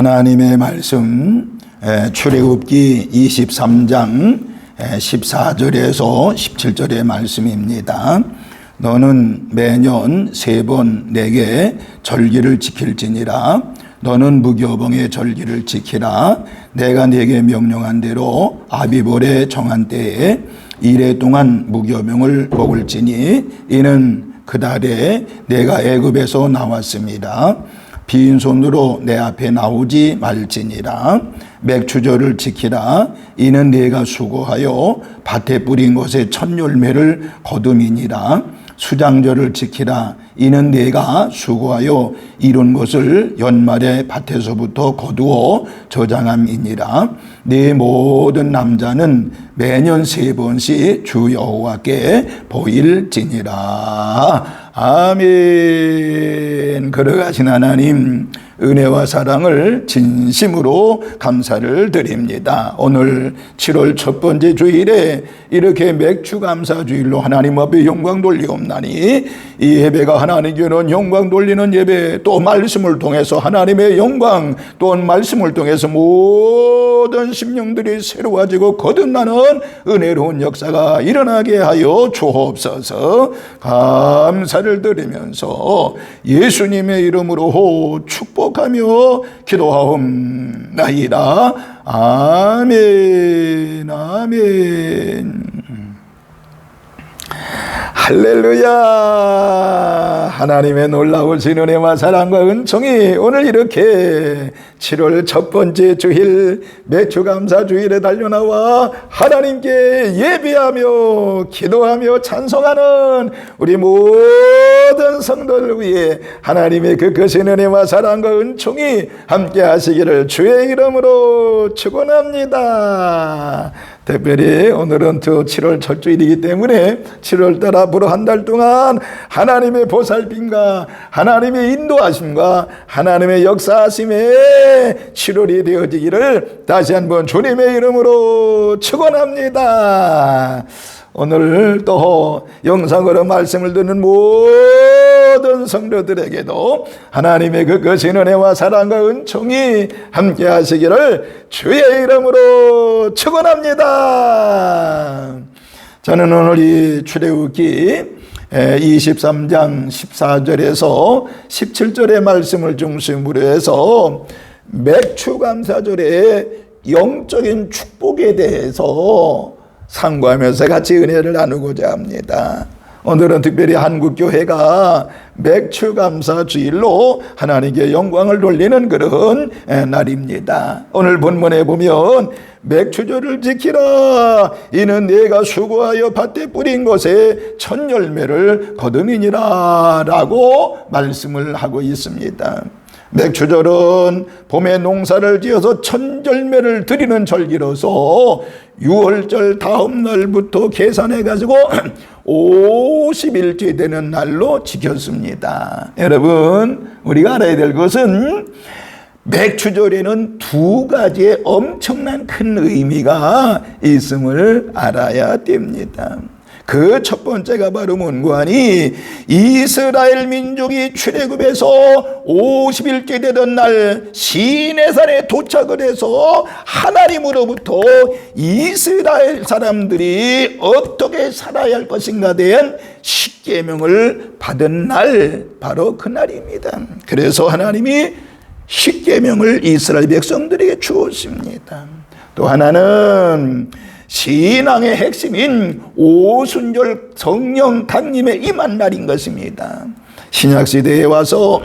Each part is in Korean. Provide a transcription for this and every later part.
하나님의 말씀 출애굽기 23장 14절에서 17절의 말씀입니다. 너는 매년 3번 내게 절기를 지킬지니라. 너는 무교봉의 절기를 지키라. 내가 네게 명령한 대로 아비볼에 정한 때에 이래 동안 무교병을 먹을지니 이는 그 달에 내가 애굽에서 나왔습니다. 빈손으로 내 앞에 나오지 말지니라. 맥추절을 지키라. 이는 네가 수고하여 밭에 뿌린 것의 첫 열매를 거둠이니라. 수장절을 지키라. 이는 네가 수고하여 이룬 것을 연말에 밭에서부터 거두어 저장함이니라. 네 모든 남자는 매년 3번씩 주 여호와께 보일지니라. 아멘. 걸어가신 하나님, 은혜와 사랑을 진심으로 감사를 드립니다. 오늘 7월 첫 번째 주일에 이렇게 맥추감사주일로 하나님 앞에 영광 돌리옵나니, 이 예배가 하나님께는 영광 돌리는 예배, 또 말씀을 통해서 하나님의 영광, 또 말씀을 통해서 모든 심령들이 새로워지고 거듭나는 은혜로운 역사가 일어나게 하여 주옵소서. 감사를 드리면서 예수님의 이름으로 축복하며 기도하옵나이다. 아멘. 아멘. 할렐루야. 하나님의 놀라우신 은혜와 사랑과 은총이 오늘 이렇게 7월 첫 번째 주일 맥추감사주일에 달려나와 하나님께 예배하며 기도하며 찬송하는 우리 모든 성도들 위해 하나님의 그 크신 은혜와 사랑과 은총이 함께 하시기를 주의 이름으로 축원합니다. 특별히 오늘은 7월 첫 주일이기 때문에 7월달 앞으로 한 달 동안 하나님의 보살핌과 하나님의 인도하심과 하나님의 역사하심에 7월이 되어지기를 다시 한번 주님의 이름으로 축원합니다. 오늘 또 영상으로 말씀을 듣는 모든 성도들에게도 하나님의 그 크신 은혜와 사랑과 은총이 함께 하시기를 주의 이름으로 축원합니다. 저는 오늘 이 출애굽기 23장 14절에서 17절의 말씀을 중심으로 해서 맥추감사절의 영적인 축복에 대해서 상고하면서 같이 은혜를 나누고자 합니다. 오늘은 특별히 한국교회가 맥추감사주일로 하나님께 영광을 돌리는 그런 날입니다. 오늘 본문에 보면 맥추절을 지키라. 이는 네가 수고하여 밭에 뿌린 것에 첫 열매를 거둠이니라 라고 말씀을 하고 있습니다. 맥추절은 봄에 농사를 지어서 첫 열매를 드리는 절기로서 6월절 다음 날부터 계산해 가지고 50일째 되는 날로 지켰습니다. 여러분, 우리가 알아야 될 것은 맥추절에는 2가지의 엄청난 큰 의미가 있음을 알아야 됩니다. 그 첫 번째가 바로 뭔가니, 이스라엘 민족이 출애굽에서 50일째 되던 날 시내산에 도착을 해서 하나님으로부터 이스라엘 사람들이 어떻게 살아야 할 것인가 대한 십계명을 받은 날, 바로 그 날입니다. 그래서 하나님이 십계명을 이스라엘 백성들에게 주었습니다. 또 하나는 신앙의 핵심인 오순절 성령 강림에 임한 날인 것입니다. 신약시대에 와서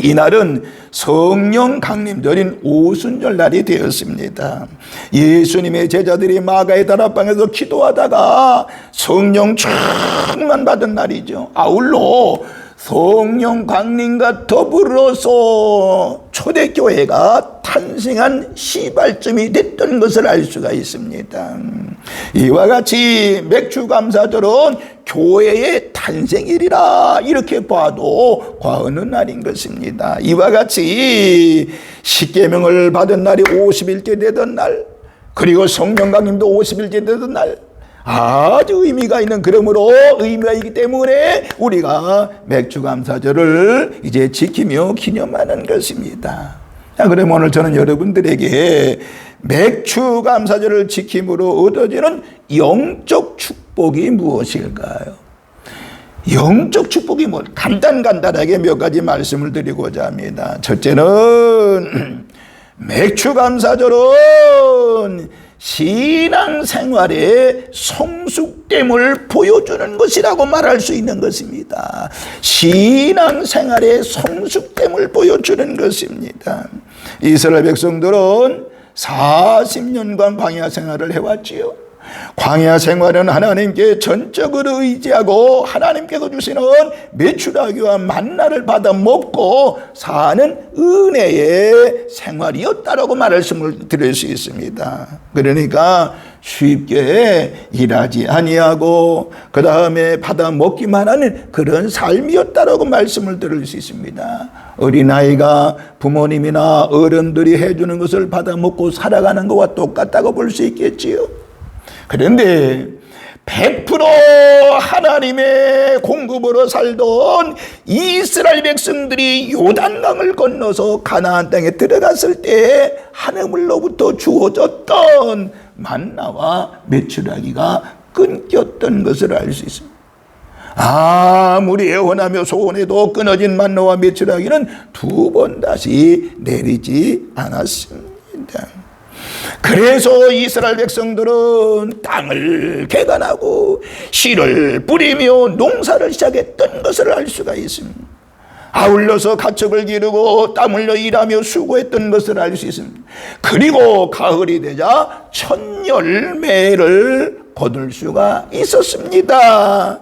이날은 성령 강림절인 오순절 날이 되었습니다. 예수님의 제자들이 마가의 다락방에서 기도하다가 성령 충만 받은 날이죠. 아울러 성령 강림과 더불어서 초대교회가 탄생한 시발점이 됐던 것을 알 수가 있습니다. 이와 같이 맥추감사절은 교회의 탄생일이라 이렇게 봐도 과언은 아닌 것입니다. 이와 같이 십계명을 받은 날이 50일째 되던 날, 그리고 성령 강림도 50일째 되던 날, 아주 의미가 있는, 그러므로 의미가 있기 때문에 우리가 맥추감사절을 이제 지키며 기념하는 것입니다. 자, 그럼 오늘 저는 여러분들에게 맥주 감사절을 지킴으로 얻어지는 영적 축복이 무엇일까요? 영적 축복이 뭐 간단하게 몇 가지 말씀을 드리고자 합니다. 첫째는 맥주 감사절은 신앙생활의 성숙됨을 보여주는 것이라고 말할 수 있는 것입니다. 신앙생활의 성숙됨을 보여주는 것입니다. 이스라엘 백성들은 40년간 광야 생활을 해왔지요. 광야 생활은 하나님께 전적으로 의지하고 하나님께서 주시는 메추라기와 만나를 받아 먹고 사는 은혜의 생활이었다라고 말씀을 드릴 수 있습니다. 그러니까 쉽게 일하지 아니하고 그 다음에 받아 먹기만 하는 그런 삶이었다라고 말씀을 드릴 수 있습니다. 어린아이가 부모님이나 어른들이 해주는 것을 받아 먹고 살아가는 것과 똑같다고 볼 수 있겠지요. 그런데 100% 하나님의 공급으로 살던 이스라엘 백성들이 요단강을 건너서 가나안 땅에 들어갔을 때 하늘로부터 주어졌던 만나와 메추라기가 끊겼던 것을 알 수 있습니다. 아무리 애원하며 소원해도 끊어진 만나와 메추라기는 두 번 다시 내리지 않았습니다. 그래서 이스라엘 백성들은 땅을 개간하고 씨를 뿌리며 농사를 시작했던 것을 알 수가 있습니다. 아울러서 가축을 기르고 땀 흘려 일하며 수고했던 것을 알 수 있습니다. 그리고 가을이 되자 첫 열매를 거둘 수가 있었습니다.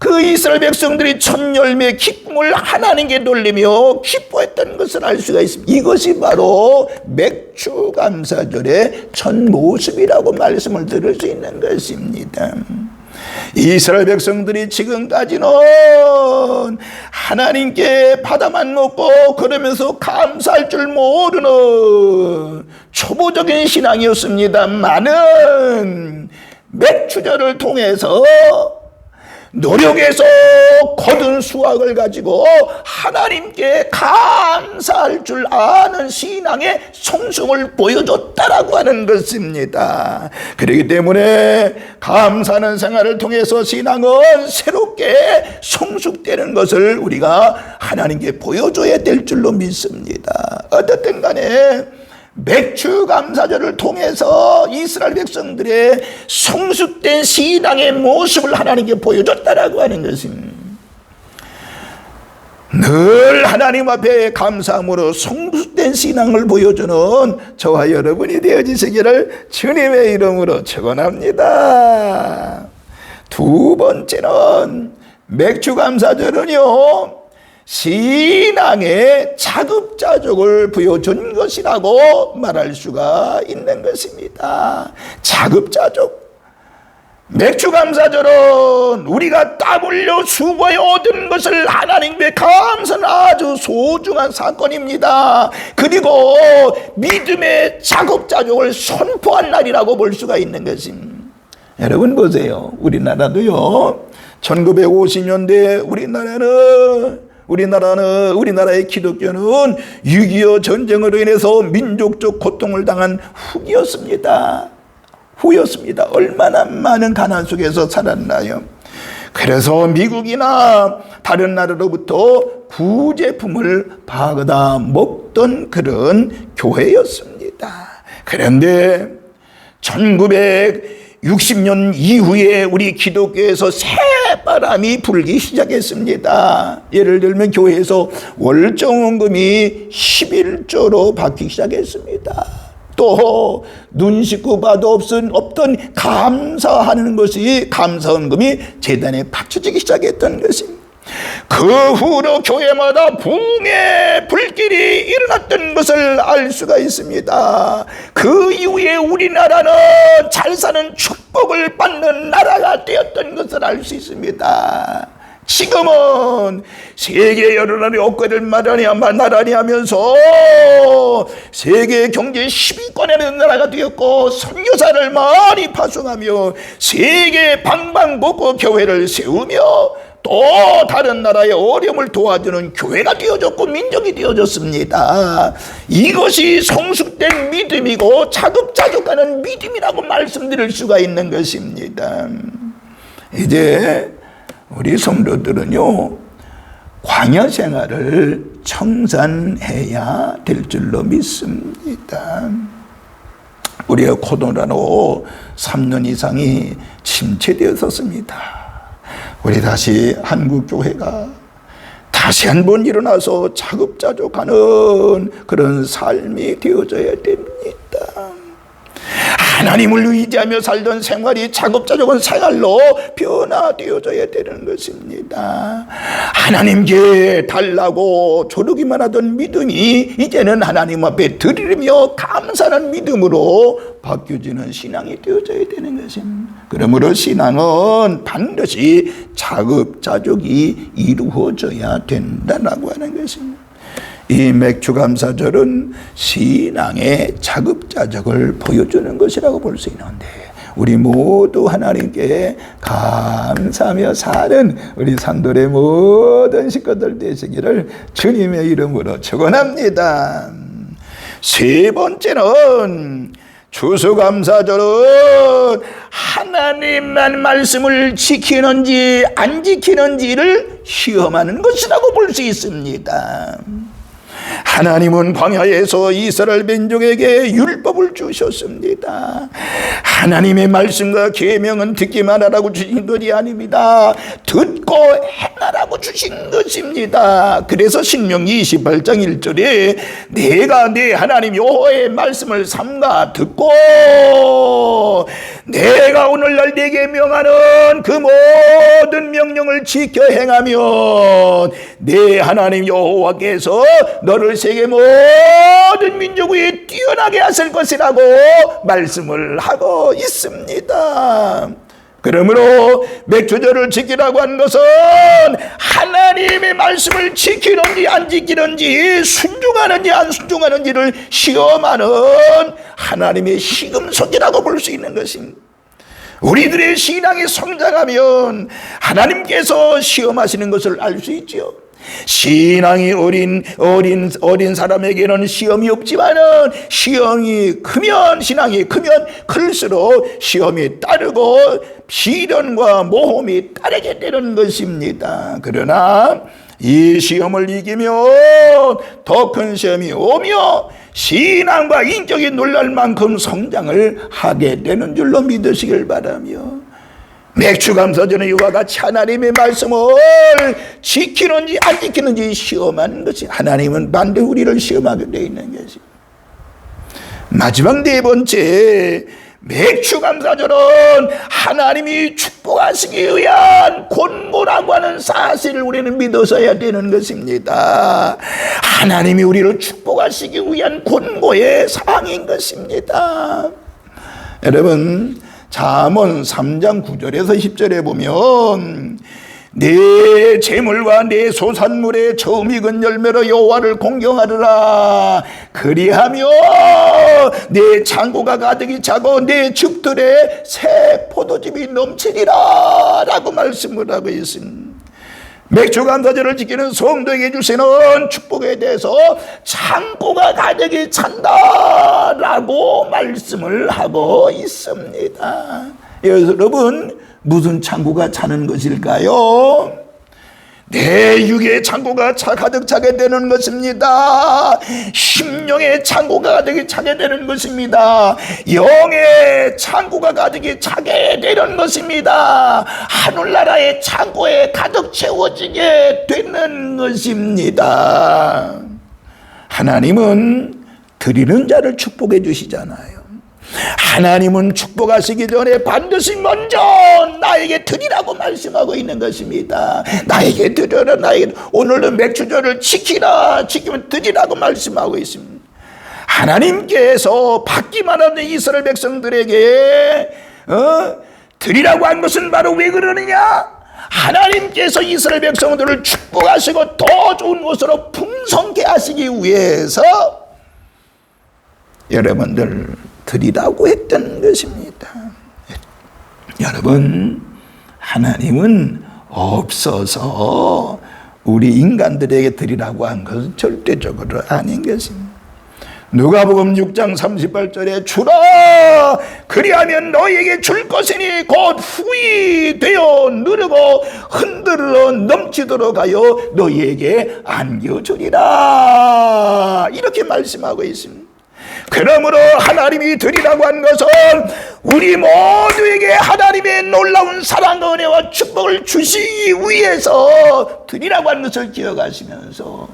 그 이스라엘 백성들이 첫 열매 기쁨을 하나님께 돌리며 기뻐했던 것을 알 수가 있습니다. 이것이 바로 맥주 감사절의 첫 모습이라고 말씀을 들을 수 있는 것입니다. 이스라엘 백성들이 지금까지는 하나님께 받아만 먹고 그러면서 감사할 줄 모르는 초보적인 신앙이었습니다만은 맥주절을 통해서 노력해서 거둔 수확을 가지고 하나님께 감사할 줄 아는 신앙의 성숙을 보여줬다라고 하는 것입니다. 그렇기 때문에 감사하는 생활을 통해서 신앙은 새롭게 성숙되는 것을 우리가 하나님께 보여줘야 될 줄로 믿습니다. 어쨌든 간에 맥주 감사절을 통해서 이스라엘 백성들의 성숙된 신앙의 모습을 하나님께 보여줬다라고 하는 것입니다. 늘 하나님 앞에 감사함으로 성숙된 신앙을 보여주는 저와 여러분이 되어지시기를 주님의 이름으로 축원합니다. 두 번째는 맥주 감사절은요, 신앙의 자급자족을 보여준 것이라고 말할 수가 있는 것입니다. 자급자족. 맥주감사절은 우리가 땀 흘려 수고해 얻은 것을 하나님께 감사하는 아주 소중한 사건입니다. 그리고 믿음의 자급자족을 선포한 날이라고 볼 수가 있는 것입니다. 여러분 보세요. 우리나라도요, 1950년대 우리나라의 기독교는 6.25 전쟁으로 인해서 민족적 고통을 당한 후였습니다. 얼마나 많은 가난 속에서 살았나요? 그래서 미국이나 다른 나라로부터 구제품을 받아 먹던 그런 교회였습니다. 그런데 1960년 이후에 우리 기독교에서 새바람이 불기 시작했습니다. 예를 들면 교회에서 월정원금이 11조로 받기 시작했습니다. 또 눈 씻고 봐도 없던 감사하는 것이 감사원금이 재단에 바쳐지기 시작했던 것입니다. 그 후로 교회마다 붕의 불길이 일어났던 것을 알 수가 있습니다. 그 이후에 우리나라는 잘 사는 축복을 받는 나라가 되었던 것을 알 수 있습니다. 지금은 세계 여러 나라의 억거를 나란히 하면서 세계 경제 10위권에 있는 나라가 되었고, 선교사를 많이 파송하며 세계 방방곡곡 교회를 세우며 또 다른 나라의 어려움을 도와주는 교회가 되어졌고 민족이 되어졌습니다. 이것이 성숙된 믿음이고 자급자족하는 믿음이라고 말씀드릴 수가 있는 것입니다. 이제 우리 성도들은요, 광야 생활을 청산해야 될 줄로 믿습니다. 우리의 코로나로 3년 이상이 침체되었었습니다. 우리 다시 한국교회가 다시 한번 일어나서 자급자족하는 그런 삶이 되어져야 됩니다. 하나님을 의지하며 살던 생활이 자급자족한 생활로 변화되어져야 되는 것입니다. 하나님께 달라고 조르기만 하던 믿음이 이제는 하나님 앞에 드리며 감사하는 믿음으로 바뀌어지는 신앙이 되어져야 되는 것입니다. 그러므로 신앙은 반드시 자급자족이 이루어져야 된다라고 하는 것입니다. 이 맥주감사절은 신앙의 자급자족을 보여주는 것이라고 볼 수 있는데, 우리 모두 하나님께 감사하며 사는 우리 산돌의 모든 식구들 되시기를 주님의 이름으로 축원합니다. 세 번째는 추수감사절은 하나님만 말씀을 지키는지 안 지키는지를 시험하는 것이라고 볼 수 있습니다. 하나님은 광야에서 이스라엘 민족에게 율법을 주셨습니다. 하나님의 말씀과 계명은 듣기만 하라고 주신 것이 아닙니다. 듣고 행하라고 주신 것입니다. 그래서 신명기 28장 1절에 내가 내 하나님 여호와의 말씀을 삼가 듣고 내가 오늘날 네게 명하는 그 모든 명령을 지켜 행하면 내 하나님 여호와께서 너를 세계 모든 민족 위에 뛰어나게 하실 것이라고 말씀을 하고 있습니다. 그러므로 맥주절을 지키라고 한 것은 하나님의 말씀을 지키는지 안 지키는지, 순종하는지 안 순종하는지를 시험하는 하나님의 시금석이라고 볼 수 있는 것입니다. 우리들의 신앙이 성장하면 하나님께서 시험하시는 것을 알 수 있죠. 신앙이 어린 사람에게는 시험이 없지만은 시험이 크면, 신앙이 크면 클수록 시험이 따르고 시련과 모험이 따르게 되는 것입니다. 그러나 이 시험을 이기면 더 큰 시험이 오며 신앙과 인격이 놀랄 만큼 성장을 하게 되는 줄로 믿으시길 바라며, 맥주감사절은 이와 같이 하나님의 말씀을 지키는지 안 지키는지 시험하는 것이, 하나님은 반드시 우리를 시험하게 되어 있는 것이. 마지막 네 번째, 맥주감사절은 하나님이 축복하시기 위한 권고라고 하는 사실을 우리는 믿어서야 되는 것입니다. 하나님이 우리를 축복하시기 위한 권고의 사항인 것입니다. 여러분, 잠언 3장 9절에서 10절에 보면 내 재물과 내 소산물의 처음 익은 열매로 여호와를 공경하리라. 그리하며 내 창고가 가득히 차고 내 즙들에 새 포도즙이 넘치리라 라고 말씀을 하고 있습니다. 맥주감사절을 지키는 성도에게 주시는 축복에 대해서 창고가 가득히 찬다라고 말씀을 하고 있습니다. 여러분, 무슨 창고가 차는 것일까요? 내 육의 창고가 가득 차게 되는 것입니다. 심령의 창고가 가득히 차게 되는 것입니다. 영의 창고가 가득히 차게 되는 것입니다. 하늘나라의 창고에 가득 채워지게 되는 것입니다. 하나님은 드리는 자를 축복해 주시잖아요. 하나님은 축복하시기 전에 반드시 먼저 나에게 드리라고 말씀하고 있는 것입니다. 나에게 드려라, 나에게. 오늘은 맥주절을 지키면 드리라고 말씀하고 있습니다. 하나님께서 받기만 하는 이스라엘 백성들에게 드리라고 한 것은 바로 왜 그러느냐? 하나님께서 이스라엘 백성들을 축복하시고 더 좋은 것으로 풍성케 하시기 위해서 여러분들 드리라고 했던 것입니다. 여러분, 하나님은 없어서 우리 인간들에게 드리라고 한 것은 절대적으로 아닌 것입니다. 누가복음 6장 38절에 주라 그리하면 너희에게 줄 것이니 곧 후이 되어 누르고 흔들어 넘치도록 하여 너희에게 안겨주리라, 이렇게 말씀하고 있습니다. 그러므로 하나님이 드리라고 한 것은 우리 모두에게 하나님의 놀라운 사랑과 은혜와 축복을 주시기 위해서 드리라고 한 것을 기억하시면서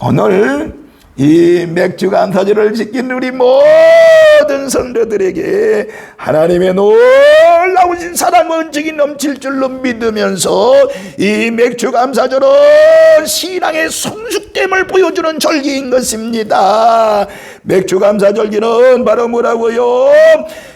오늘 이 맥주감사절을 지킨 우리 모든 성도들에게 하나님의 놀라우신 사랑과 은총이 넘칠 줄로 믿으면서 이 맥주감사절은 신앙의 성숙됨을 보여주는 절기인 것입니다. 맥주감사절기는 바로 뭐라고요?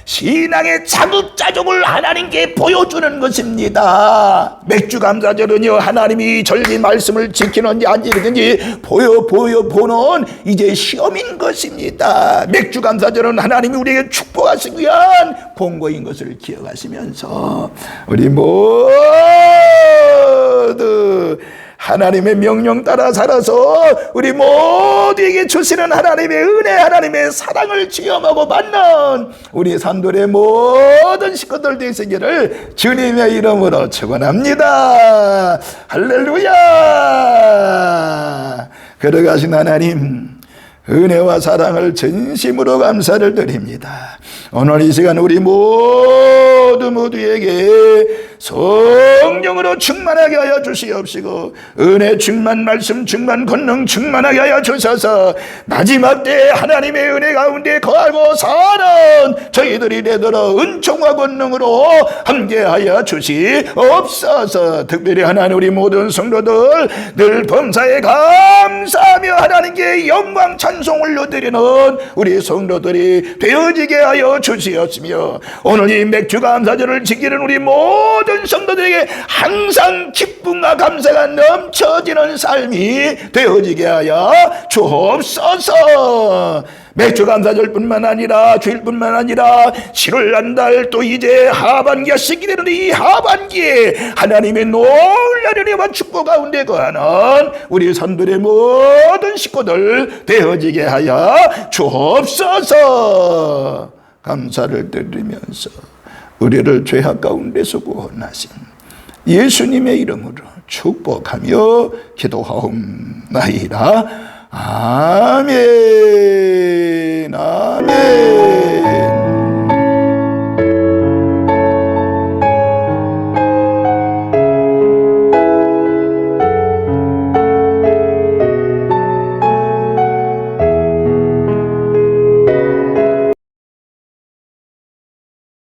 신앙의 자급자족을 하나님께 보여주는 것입니다. 맥주감사절은요, 하나님이 절기 말씀을 지키는지 안 지키는지 보는 이제 시험인 것입니다. 맥주감사절은 하나님이 우리에게 축복하시기 위한 공고인 것을 기억하시면서 우리 모두 하나님의 명령 따라 살아서 우리 모두에게 주시는 하나님의 은혜, 하나님의 사랑을 체험하고 받는 우리 산돌의 모든 식구들 되시기를 주님의 이름으로 축원합니다. 할렐루야. 걸어가신 하나님, 은혜와 사랑을 진심으로 감사를 드립니다. 오늘 이 시간 우리 모두에게 성령으로 충만하게 하여 주시옵시고 은혜 충만, 말씀 충만, 권능 충만하게 하여 주셔서 마지막 때 하나님의 은혜 가운데 거하고 사는 저희들이 되도록 은총과 권능으로 함께하여 주시옵소서. 특별히 하나님 우리 모든 성도들 늘 범사에 감사하며 하나님께 영광 찬송 올려드리는 우리 성도들이 되어지게 하여 주시옵시며 오늘 이 맥주감사절을 지키는 우리 모든 성도들에게 항상 기쁨과 감사가 넘쳐지는 삶이 되어지게 하여 주옵소서. 맥주감사절뿐만 아니라 주일뿐만 아니라 7월 한 달 또 이제 하반기가 시기되는데 이 하반기에 하나님의 놀라운 은혜와 축복 가운데 거하는 우리 산들의 모든 식구들 되어지게 하여 주옵소서. 감사를 드리면서 우리를 죄악 가운데서 구원하신 예수님의 이름으로 축복하며 기도하옵나이다. 아멘. 아멘.